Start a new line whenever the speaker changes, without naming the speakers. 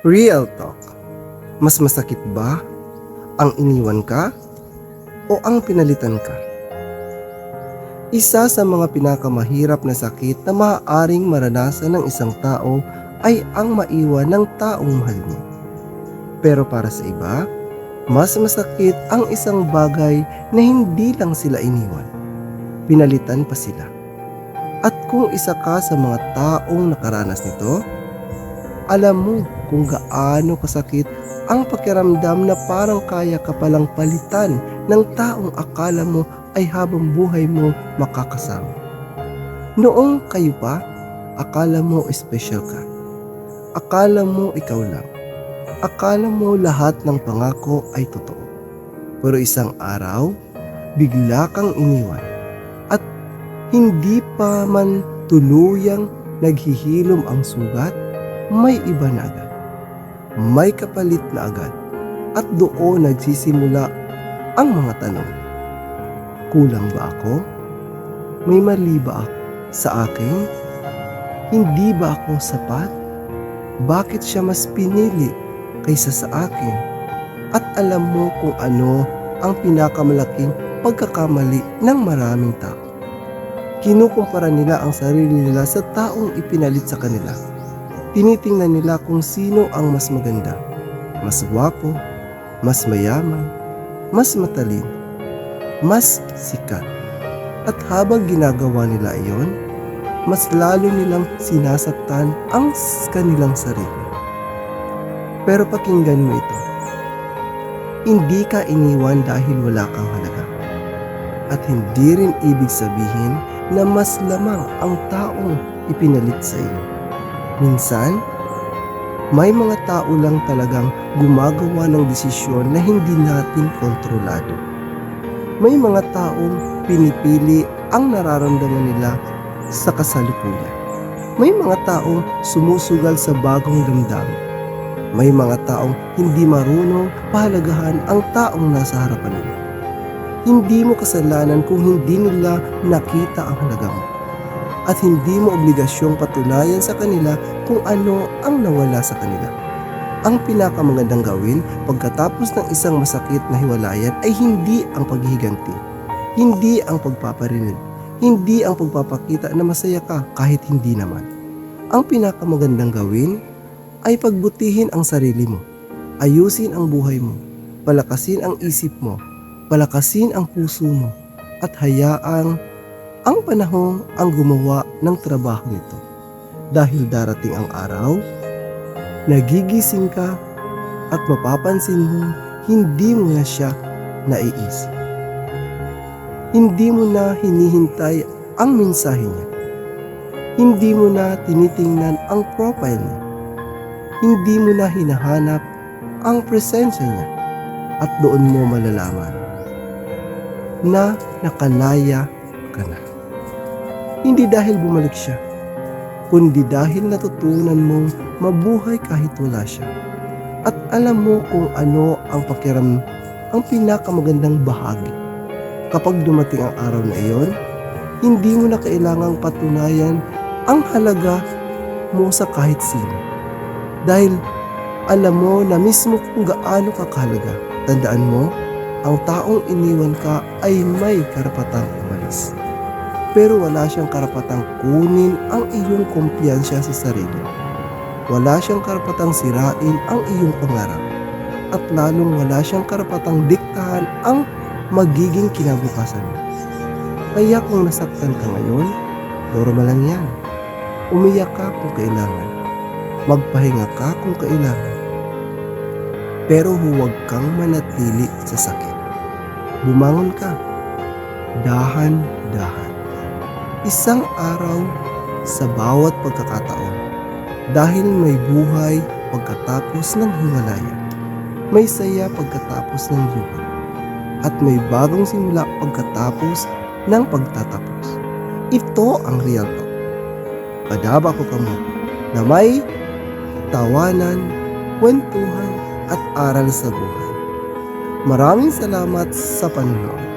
Real talk. Mas masakit ba ang iniwan ka o ang pinalitan ka? Isa sa mga pinakamahirap na sakit na maaaring maranasan ng isang tao ay ang maiwan ng taong mahal niya. Pero para sa iba, mas masakit ang isang bagay na hindi lang sila iniwan. Pinalitan pa sila. At kung isa ka sa mga taong nakaranas nito, alam mo kung gaano kasakit ang pakiramdam na parang kaya ka palang palitan ng taong akala mo ay habang buhay mo makakasama. Noong kayo pa, akala mo special ka. Akala mo ikaw lang. Akala mo lahat ng pangako ay totoo. Pero isang araw, bigla kang iniwan. At hindi pa man tuluyang naghihilom ang sugat, may iba na agad. May kapalit na agad. At doon nagsisimula ang mga tanong. Kulang ba ako? May mali ba ako sa akin? Hindi ba ako sapat? Bakit siya mas pinili kaysa sa akin? At alam mo kung ano ang pinakamalaking pagkakamali ng maraming tao. Kinukumpara nila ang sarili nila sa taong ipinalit sa kanila. Tinitingnan nila kung sino ang mas maganda, mas gwapo, mas mayaman, mas matalino, mas sikat. At habang ginagawa nila iyon, mas lalo nilang sinasaktan ang kanilang sarili. Pero pakinggan mo ito. Hindi ka iniwan dahil wala kang halaga. At hindi rin ibig sabihin na mas lamang ang taong ipinalit sa iyo. Minsan, may mga tao lang talagang gumagawa ng desisyon na hindi natin kontrolado. May mga taong pinipili ang nararamdaman nila sa kasalukuyan. May mga taong sumusugal sa bagong damdamin. May mga taong hindi marunong pahalagahan ang taong nasa harapan nila. Hindi mo kasalanan kung hindi nila nakita ang halaga mo. At hindi mo obligasyong patunayan sa kanila kung ano ang nawala sa kanila. Ang pinakamagandang gawin pagkatapos ng isang masakit na hiwalayan ay hindi ang paghihiganti, hindi ang pagpaparinig, hindi ang pagpapakita na masaya ka kahit hindi naman. Ang pinakamagandang gawin ay pagbutihin ang sarili mo, ayusin ang buhay mo, palakasin ang isip mo, palakasin ang puso mo, at hayaang ang panahon ang gumawa ng trabaho nito. Dahil darating ang araw, nagigising ka at mapapansin mo hindi mo na siya naiisip. Hindi mo na hinihintay ang mensahe niya. Hindi mo na tinitingnan ang profile niya. Hindi mo na hinahanap ang presensya niya. At doon mo malalaman na nakalaya ka na. Hindi dahil bumalik siya, kundi dahil natutunan mong mabuhay kahit wala siya. At alam mo kung ano ang ang pinakamagandang bahagi. Kapag dumating ang araw na iyon, hindi mo na kailangang patunayan ang halaga mo sa kahit sino. Dahil alam mo na mismo kung gaano ka kahalaga. Tandaan mo, ang taong iniwan ka ay may karapatang umalis. Pero wala siyang karapatang kunin ang iyong kumpiyansya sa sarili. Wala siyang karapatang sirain ang iyong pangarap. At lalong wala siyang karapatang diktahan ang magiging kinabukasan mo. Kaya kung nasaktan ka ngayon, normal lang yan. Umiyak ka kung kailangan. Magpahinga ka kung kailangan. Pero huwag kang manatili sa sakit. Bumangon ka. Dahan-dahan. Isang araw sa bawat pagkakataon. Dahil may buhay pagkatapos ng hiwalayan. May saya pagkatapos ng luha. At may bagong simula pagkatapos ng pagtatapos. Ito ang real talk. Kadaba ko kamo na may tawanan, kwentuhan at aral sa buhay. Maraming salamat sa panonood.